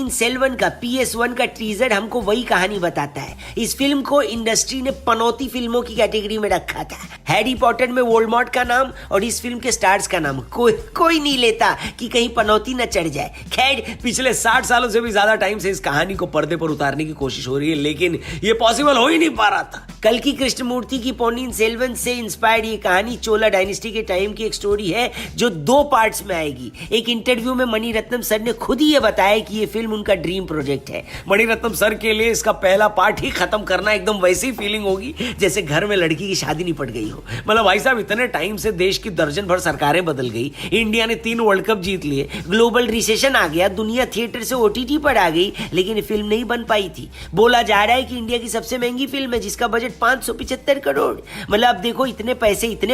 पोन्नियन सेल्वन का PS1 का teaser हमको वही कहानी बताता है। इस फिल्म को इंडस्ट्री ने पनौती फिल्मों की कैटेगरी में रखा था। हैरी पॉटर में वोल्डेमॉर्ट का नाम और इस फिल्म के स्टार्स का नाम कोई नहीं लेता कि कहीं पनौती न चढ़ जाए। खैर, पिछले 60 सालों से भी ज्यादा टाइम से इस कहानी को पर्दे पर उतारने की कोशिश हो रही है, लेकिन ये पॉसिबल हो ही नहीं पा रहा था। कल्कि कृष्णमूर्ति की पोन्नियन सेल्वन से इंस्पायर्ड ये कहानी चोला डायनेस्टी के टाइम की एक स्टोरी है जो 2 पार्ट्स में आएगी। एक इंटरव्यू में मणिरत्नम सर ने खुद ही ये बताया कि ये फिल्म उनका ड्रीम प्रोजेक्ट है। मणिरत्नम सर के लिए इसका पहला पार्ट ही खत्म करना एकदम वैसी फीलिंग होगी जैसे घर में लड़की की शादी निपट गई हो। मतलब भाई साहब, इतने टाइम से देश की दर्जन भर सरकारें बदल गई, इंडिया ने 3 वर्ल्ड कप जीत लिए, ग्लोबल रिसेशन आ गया, दुनिया थिएटर से OTT पर आ गई, लेकिन फिल्म नहीं बन पाई थी। बोला जा रहा है कि इंडिया की सबसे महंगी फिल्म है जिसका बजट 575 करोड़। मतलब अब देखो, इतने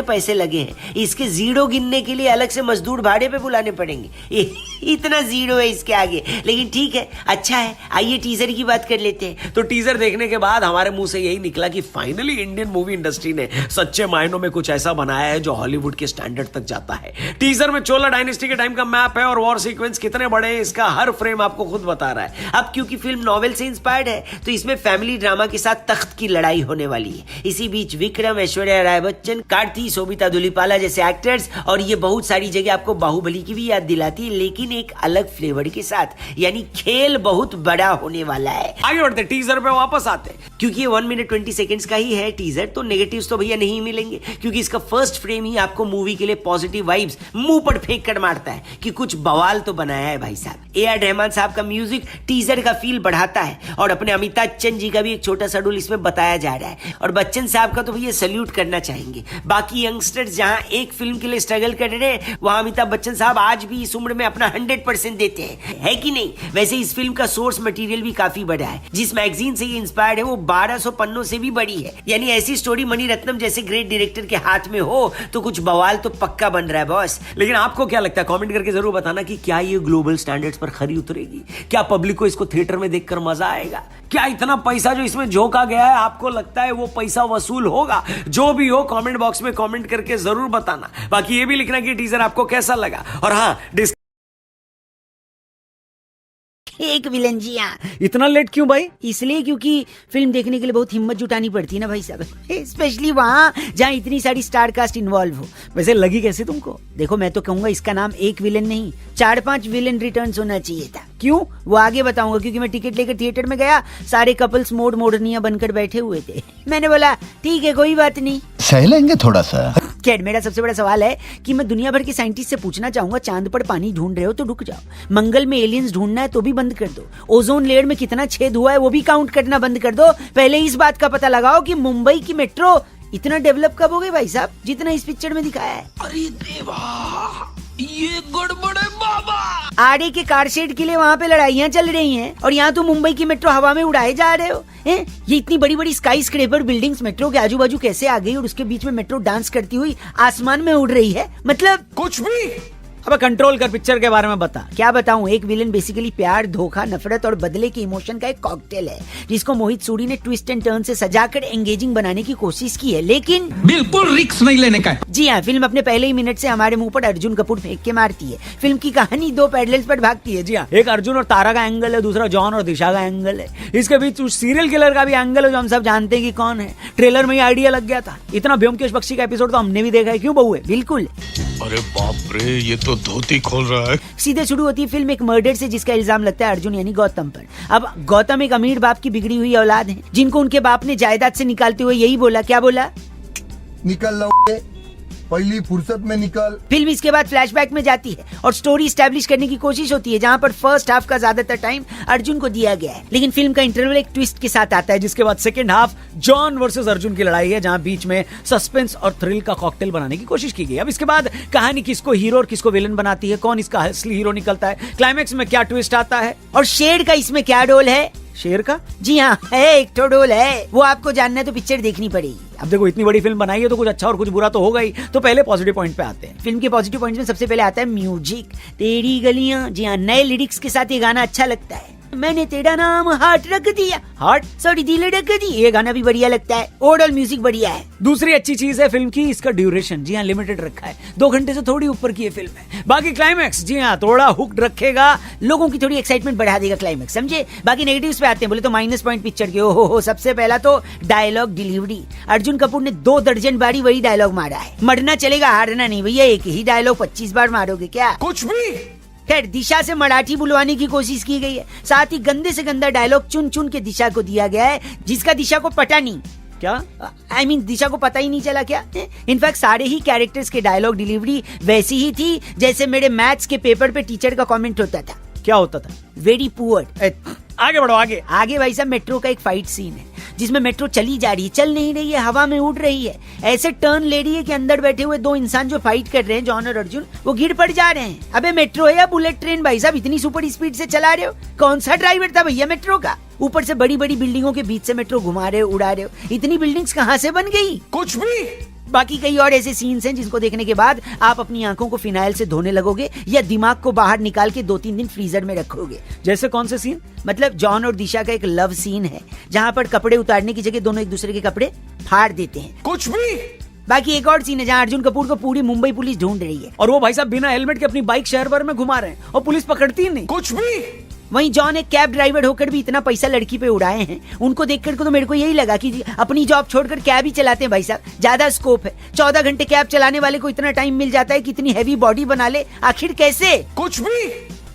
पैसे लगे हैं, इसके जीरो गिनने के लिए अलग से मजदूर भाड़े पे बुलाने पड़ेंगे। इतना जीरो है इसके आगे, लेकिन ठीक है, अच्छा है। आइए टीजर की बात कर लेते हैं। तो टीजर देखने के बाद हमारे मुंह से यही निकला कि फाइनली इंडियन मूवी इंडस्ट्री ने सच्चे मायनों में कुछ ऐसा बनाया है जो हॉलीवुड के स्टैंडर्ड तक जाता है। टीजर में चोला डायनेस्टी के टाइम का मैप है और वॉर सीक्वेंस कितने बड़े हैं इसका हर फ्रेम आपको खुद बता रहा है। अब क्योंकि फिल्म नॉवेल से इंस्पायर्ड है तो इसमें फैमिली ड्रामा के साथ तख्त की लड़ाई होने वाली है। इसी बीच विक्रम, ऐश्वर्या राय बच्चन, कार्ति, शोभिता धुलीपाला जैसे एक्टर्स, और ये बहुत सारी जगह आपको बाहुबली की भी याद दिलाती है, लेकिन एक अलग फ्लेवर के साथ। यानी खेल बहुत बड़ा होने वाला है। आगे बढ़ते, टीजर पे वापस आते हैं। क्योंकि ये 1 मिनट 20 सेकंड्स का ही है टीजर, तो नेगेटिव्स तो भैया नहीं मिलेंगे, क्योंकि इसका फर्स्ट फ्रेम ही आपको मूवी के लिए पॉजिटिव वाइब्स मुंह पर फेंक कर मारता है कि कुछ बवाल तो बनाया है भाई साहब। AR रहमान साहब का म्यूजिक टीजर का फील बढ़ाता है और अपने अमिताभ बच्चन जी का भी एक छोटा सा रोल इसमें बताया जा रहा है, और बच्चन साहब का तो भैया सल्यूट करना चाहेंगे। बाकी यंगस्टर्स जहां एक फिल्म के लिए स्ट्रगल कर रहे हैं, वहां अमिताभ बच्चन साहब आज भी इस उम्र में अपना 100% देते हैं, है कि नहीं? वैसे इस फिल्म का सोर्स मटेरियल भी काफी बड़ा है। जिस मैगजीन से ये इंस्पायर्ड है वो 1200 पन्नों से भी बड़ी है। यानी ऐसी स्टोरी मणिरत्नम जैसे ग्रेट डायरेक्टर के हाथ में हो तो कुछ बवाल तो पक्का बन रहा है बॉस। लेकिन आपको क्या लगता है? कमेंट करके जरूर बताना कि क्या ये ग्लोबल स्टैंडर्ड्स पर खरी उतरेगी? क्या पब्लिक को इसको थिएटर में देखकर मजा आएगा? क्या इतना पैसा जो इसमें झोंका गया है, आपको लगता है वो पैसा वसूल होगा? जो भी हो, कमेंट बॉक्स में कमेंट करके जरूर बताना। बाकी ये भी लिखना कि टीजर आपको कैसा लगा। और हाँ, एक विलन जी, हाँ। इतना लेट क्यों भाई? इसलिए क्योंकि फिल्म देखने के लिए बहुत हिम्मत जुटानी पड़ती है ना भाई साहब, स्पेशली वहाँ जहाँ इतनी सारी स्टार कास्ट इन्वॉल्व हो। वैसे लगी कैसे तुमको? देखो, मैं तो कहूंगा इसका नाम एक विलन नहीं 4-5 विलन रिटर्न्स होना चाहिए था। क्यों, वो आगे बताऊंगा, क्योंकि मैं टिकट लेकर थिएटर में गया, सारे कपल्स मोडनिया बनकर बैठे हुए थे। मैंने बोला ठीक है, कोई बात नहीं, सह लेंगे थोड़ा सा। खैर, मेरा सबसे बड़ा सवाल है कि मैं दुनिया भर के साइंटिस्ट से पूछना चाहूंगा, चांद पर पानी ढूंढ रहे हो तो रुक जाओ, मंगल में एलियंस ढूंढना है तो भी बंद कर दो, ओजोन लेयर में कितना छेद हुआ है वो भी काउंट करना बंद कर दो। पहले इस बात का पता लगाओ कि मुंबई की मेट्रो इतना डेवलप कब हो गई भाई साहब, जितना इस पिक्चर में दिखाया है। अरे देवा, ये गड़बड़ है बाबा। आड़े के कार शेड के लिए वहाँ पे लड़ाइयाँ चल रही हैं और यहाँ तो मुंबई की मेट्रो हवा में उड़ाए जा रहे हो। ये इतनी बड़ी बड़ी स्काई स्क्रेपर बिल्डिंग्स मेट्रो के आजू बाजू कैसे आ गई और उसके बीच में मेट्रो डांस करती हुई आसमान में उड़ रही है? मतलब कुछ भी। अब कंट्रोल कर, पिक्चर के बारे में बता। क्या बताऊं, एक विलन बेसिकली प्यार, धोखा, नफरत और बदले के इमोशन का एक कॉकटेल है, जिसको मोहित सूरी ने ट्विस्ट एंड टर्न से सजाकर एंगेजिंग बनाने की कोशिश की है, लेकिन बिल्कुल रिस्क नहीं लेने का। जी हाँ, फिल्म अपने पहले ही मिनट से हमारे मुंह पर अर्जुन कपूर फेंक के मारती है। फिल्म की कहानी 2 पैरेलल्स पर भागती है। जी हाँ, एक अर्जुन और तारा का एंगल है, दूसरा जॉन और दिशा का एंगल है, इसके बीच उस सीरियल किलर का भी एंगल है जो हम सब जानते हैं कि कौन है। ट्रेलर में ही आइडिया लग गया था। इतना ब्योमकेश बख्शी का एपिसोड तो हमने भी देखा है, क्यों बहू है? बिल्कुल। अरे बाप रे, ये तो धोती खोल रहा है। सीधे शुरू होती है फिल्म एक मर्डर से जिसका इल्जाम लगता है अर्जुन यानी गौतम पर। अब गौतम एक अमीर बाप की बिगड़ी हुई औलाद है, जिनको उनके बाप ने जायदाद से निकालते हुए यही बोला, क्या बोला? निकल लो, पहली फुर्सत में निकल। फिल्म इसके बाद फ्लैशबैक में जाती है और स्टोरी एस्टैब्लिश करने की कोशिश होती है, जहां पर फर्स्ट हाफ का ज्यादातर टाइम अर्जुन को दिया गया है, लेकिन फिल्म का इंटरवल एक ट्विस्ट के साथ आता है, जिसके बाद second half John versus Arjun की लड़ाई है, जहां बीच में सस्पेंस और थ्रिल का कॉकटेल बनाने की कोशिश की गई। अब इसके बाद कहानी किसको हीरो और किसको विलन बनाती है, कौन इसका असली हीरो निकलता है, क्लाइमैक्स में क्या ट्विस्ट आता है, और शेर का इसमें क्या रोल है? शेर का? जी हाँ, है एक तो रोल है, वो आपको जानना है तो पिक्चर देखनी पड़ेगी। अब देखो, इतनी बड़ी फिल्म बनाई है तो कुछ अच्छा और कुछ बुरा तो होगा ही। तो पहले पॉजिटिव पॉइंट पे आते हैं। फिल्म के पॉजिटिव पॉइंट में सबसे पहले आता है म्यूजिक। तेरी गलियां, जी हाँ, नए लिरिक्स के साथ ये गाना अच्छा लगता है। मैंने तेरा नाम हार्ट रख दिया, हार्ट सॉरी दिल रख दी, ये गाना भी बढ़िया लगता है, ओवरऑल म्यूजिक बढ़िया है। दूसरी अच्छी चीज है फिल्म की इसका ड्यूरेशन, जी हाँ लिमिटेड रखा है, 2 घंटे से थोड़ी ऊपर की ये फिल्म है। बाकी क्लाइमैक्स, जी हाँ थोड़ा हुक्ड रखेगा, लोगों की थोड़ी एक्साइटमेंट बढ़ा देगा क्लाइमेक्स, समझे। बाकी नेगेटिव्स पे आते हैं, बोले तो माइनस पॉइंट पिक्चर के। हो सबसे पहला तो डायलॉग डिलीवरी। अर्जुन कपूर ने 2 दर्जन बारी वही डायलॉग मारा है। मरना चलेगा, हारना नहीं भैया, एक ही डायलॉग 25 बार मारोगे क्या? कुछ भी। खैर दिशा से मराठी बुलवाने की कोशिश की गई है, साथ ही गंदे से गंदा डायलॉग चुन चुन के दिशा को दिया गया है, जिसका दिशा को पता नहीं। क्या I mean, दिशा को पता ही नहीं चला क्या? इनफैक्ट सारे ही कैरेक्टर्स के डायलॉग डिलीवरी वैसी ही थी जैसे मेरे मैथ्स के पेपर पे टीचर का कमेंट होता था, क्या होता था? Very poor. आगे बढ़ो आगे। आगे भाई साहब मेट्रो का एक फाइट सीन है जिसमें मेट्रो चली जा रही है, चल नहीं रही है, हवा में उड़ रही है, ऐसे टर्न ले रही है कि अंदर बैठे हुए 2 इंसान जो फाइट कर रहे हैं, जॉन और अर्जुन, वो गिर पड़ जा रहे हैं। अबे मेट्रो है या बुलेट ट्रेन भाई साहब, इतनी सुपर स्पीड से चला रहे हो? कौन सा ड्राइवर था भैया मेट्रो का? ऊपर से बड़ी बड़ी बिल्डिंगों के बीच से मेट्रो घुमा रहे हो, उड़ा रहे हो, इतनी बिल्डिंग्स कहाँ से बन गई? कुछ भी। बाकी कई और ऐसे सीन्स हैं जिनको देखने के बाद आप अपनी आंखों को फिनाइल से धोने लगोगे या दिमाग को बाहर निकाल के 2-3 दिन फ्रीजर में रखोगे। जैसे कौन से सीन? मतलब जॉन और दिशा का एक लव सीन है जहाँ पर कपड़े उतारने की जगह दोनों एक दूसरे के कपड़े फाड़ देते हैं। कुछ भी। बाकी एक और सीन है जहाँ अर्जुन कपूर को पूरी मुंबई पुलिस ढूंढ रही है और वो भाई साहब बिना हेलमेट के अपनी बाइक शहर भर में घुमा रहे हैं और पुलिस पकड़ती ही नहीं। कुछ भी। वहीं जॉन एक कैब ड्राइवर होकर भी इतना पैसा लड़की पे उड़ाए हैं, उनको देखकर तो मेरे को यही लगा कि अपनी जॉब छोड़कर कैब ही चलाते हैं भाई साहब, ज्यादा स्कोप है। 14 घंटे कैब चलाने वाले को इतना टाइम मिल जाता है कि इतनी हैवी बॉडी बना ले, आखिर कैसे? कुछ भी।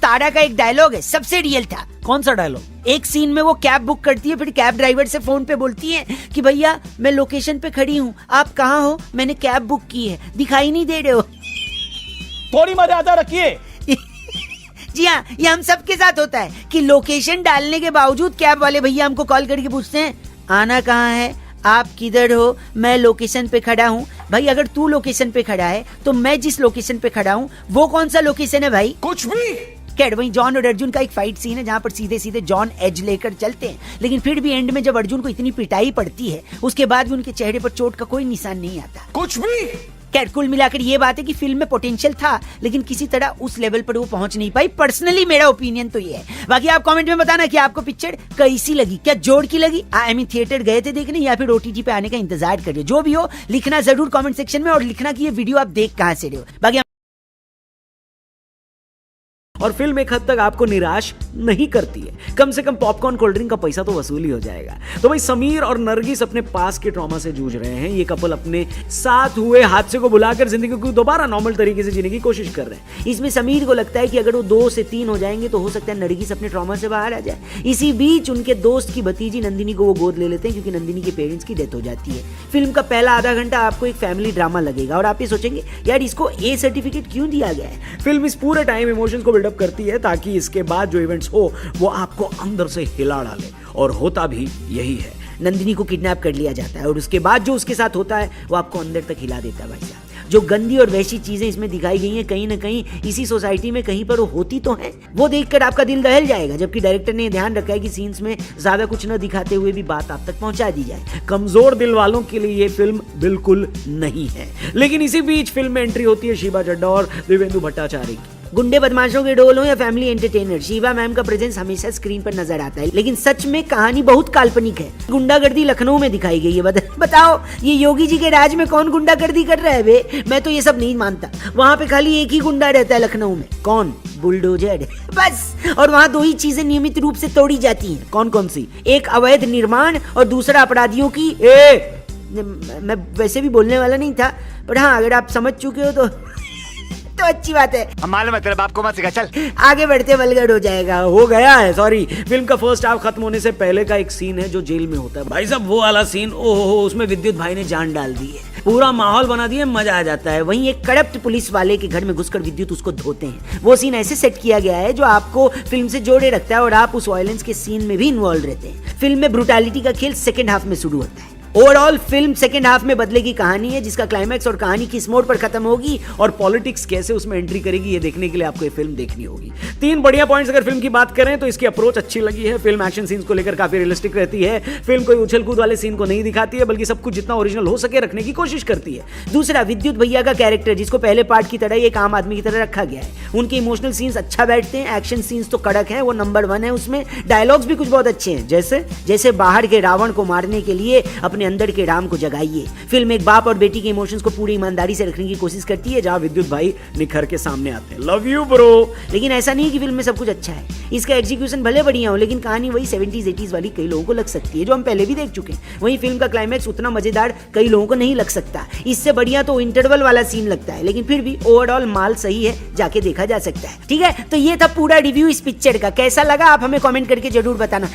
तारा का एक डायलॉग है, सबसे रियल था। कौन सा डायलॉग? एक सीन में वो कैब बुक करती है, फिर कैब ड्राइवर से फोन पे बोलती है कि भैया मैं लोकेशन पे खड़ी हूँ, आप कहाँ हो? मैंने कैब बुक की है, दिखाई नहीं दे रहे हो। थोड़ी मर्यादा रखिए। जी हाँ, ये हम सबके साथ होता है कि लोकेशन डालने के बावजूद कैब वाले भैया हमको कॉल करके पूछते हैं आना कहाँ है, आप किधर हो? मैं लोकेशन पे खड़ा हूँ। भाई अगर तू लोकेशन पे खड़ा है तो मैं जिस लोकेशन पे खड़ा हूँ वो कौन सा लोकेशन है भाई? कुछ भी। खैर वहीं जॉन और अर्जुन का एक फाइट सीन है जहाँ पर सीधे सीधे जॉन एज लेकर चलते हैं, लेकिन फिर भी एंड में जब अर्जुन को इतनी पिटाई पड़ती है उसके बाद भी उनके चेहरे पर चोट का कोई निशान नहीं आता। कुछ भी। खैर कुल मिलाकर ये बात है कि फिल्म में पोटेंशियल था लेकिन किसी तरह उस लेवल पर वो पहुंच नहीं पाई। पर्सनली मेरा ओपिनियन तो ये है। बाकी आप कमेंट में बताना कि आपको पिक्चर कैसी लगी, क्या जोड़ की लगी? आई मीन थिएटर गए थे देखने या फिर OTT पे आने का इंतजार कर रहे हो? जो भी हो लिखना जरूर कमेंट सेक्शन में, और लिखना कि ये वीडियो आप देख कहां से रहे हो। बाकी और फिल्म एक हद तक आपको निराश नहीं करती है, कम से कम पॉपकॉर्न कोल्ड ड्रिंक का पैसा तो वसूल ही हो जाएगा। तो भाई समीर और नरगिस अपने पास के ट्रॉमा से जूझ रहे हैं। ये कपल अपने साथ हुए हादसे को भुलाकर जिंदगी को दोबारा नॉर्मल तरीके से जीने की कोशिश कर रहे हैं। इसमें समीर को लगता है कि अगर वो 2 से 3 हो जाएंगे तो हो सकता है नरगिस अपने ट्रॉमा से बाहर आ जाए। इसी बीच उनके दोस्त की भतीजी नंदिनी को वो गोद ले लेते हैं क्योंकि नंदिनी के पेरेंट्स की डेथ हो जाती है। फिल्म का पहला आधा घंटा आपको एक फैमिली ड्रामा लगेगा और आप ये सोचेंगे यार इसको A सर्टिफिकेट क्यों दिया गया है। फिल्म इस पूरे टाइम इमोशंस को बिल्डअप करती है ताकि इसके बाद जो इवेंट्स हो वो आपको अंदर से हिला डाले, और होता भी यही है। नंदिनी को किडनैप कर लिया जाता है और उसके बाद जो उसके साथ होता है वो आपको अंदर तक हिला देता है भाई साहब। जो गंदी और वैसी चीजें इसमें दिखाई गई हैं कहीं ना कहीं इसी सोसाइटी में कहीं पर वो होती तो है, वो देखकर आपका दिल दहल जाएगा। जबकि डायरेक्टर ने ध्यान रखा है कि सीन्स में ज्यादा कुछ न दिखाते हुए भी बात आप तक पहुंचा दी जाए। कमजोर दिल वालों के लिए ये फिल्म बिल्कुल नहीं है। लेकिन इसी बीच फिल्म में एंट्री होती है शीबा चड्ढा और दिव्येंदु भट्टाचार्य की। गुंडे बदमाशों के डोल हो या फैमिली एंटरटेनर, शीबा मैम का प्रेजेंस हमेशा स्क्रीन पर नजर आता है, लेकिन सच में कहानी बहुत काल्पनिक है। गुंडागर्दी लखनऊ में दिखाई गई है। बताओ ये योगी जी के राज में कौन गुंडागर्दी कर रहा है बे? मैं तो ये सब नहीं मानता। वहाँ पे खाली एक ही गुंडा रहता है लखनऊ में। कौन? बुलडोजर, बस। और वहाँ 2 ही चीजें नियमित रूप से तोड़ी जाती हैं। कौन कौन सी? एक अवैध निर्माण और दूसरा अपराधियों की मैं वैसे भी बोलने वाला नहीं था, पर हाँ अगर आप समझ चुके हो तो अच्छी बात है। मालूम है तेरे बाप को मत सिखा, चल आगे बढ़ते वल्गर हो जाएगा। हो गया है, सॉरी। फिल्म का फर्स्ट हाफ खत्म होने से पहले का एक सीन है जो जेल में होता है भाई साहब, वो वाला सीन, ओहो उसमें विद्युत भाई ने जान डाल दी है, पूरा माहौल बना दिया, मजा आ जाता है। वहीं एक करप्ट पुलिस वाले के घर में घुसकर विद्युत उसको धोते हैं। वो सीन ऐसे सेट किया गया है जो आपको फिल्म से जोड़े रखता है और आप उस वायलेंस के सीन में भी इन्वॉल्व रहते हैं। फिल्म में ब्रुटैलिटी का खेल सेकेंड हाफ में शुरू होता है। ओवरऑल फिल्म सेकंड हाफ में बदले की कहानी है, जिसका क्लाइमैक्स और कहानी किस मोड पर खत्म होगी और पॉलिटिक्स कैसे उसमें एंट्री करेगी, ये देखने के लिए आपको ये फिल्म देखनी होगी। 3 बढ़िया पॉइंट्स अगर फिल्म की बात करें तो इसकी अप्रोच अच्छी लगी है। फिल्म एक्शन सीन्स को लेकर काफी रियलिस्टिक रहती है। फिल्म कोई उछल कूद वाले सीन को नहीं दिखाती है, बल्कि सब कुछ जितना ओरिजिनल हो सके रखने की कोशिश करती है। दूसरा, विद्युत भैया का कैरेक्टर, जिसको पहले पार्ट की तरह एक आम आदमी की तरह रखा गया है, उनके इमोशनल सीन्स अच्छा बैठते हैं। एक्शन सीन्स तो कड़क है, वो नंबर 1 है उसमें। डायलॉग्स भी कुछ बहुत अच्छे हैं, जैसे बाहर के रावण को मारने के लिए अपने अंदर के राम को जगाइए। फिल्म एक बाप और बेटी के इमोशंस को पूरी ईमानदारी से रखने की कोशिश करती है, जहां विद्युत भाई निखर के सामने आते हैं। Love you bro. लेकिन ऐसा नहीं कि फिल्म में सब कुछ अच्छा है। इसका एग्जीक्यूशन भले बढ़िया हो, लेकिन कहानी वही 70s 80s वाली कई लोगों को लग सकती है, जो हम पहले भी देख चुके हैं। वहीं फिल्म का क्लाइमैक्स उतना मजेदार कई लोगों को नहीं लग सकता। इससे बढ़िया तो इंटरवल वाला सीन लगता है, लेकिन फिर भी ओवरऑल माल सही है, जाके देखा जा सकता है। ठीक है, तो ये था पूरा रिव्यू इस पिक्चर का। कैसा लगा आप हमें कमेंट करके जरूर बताना।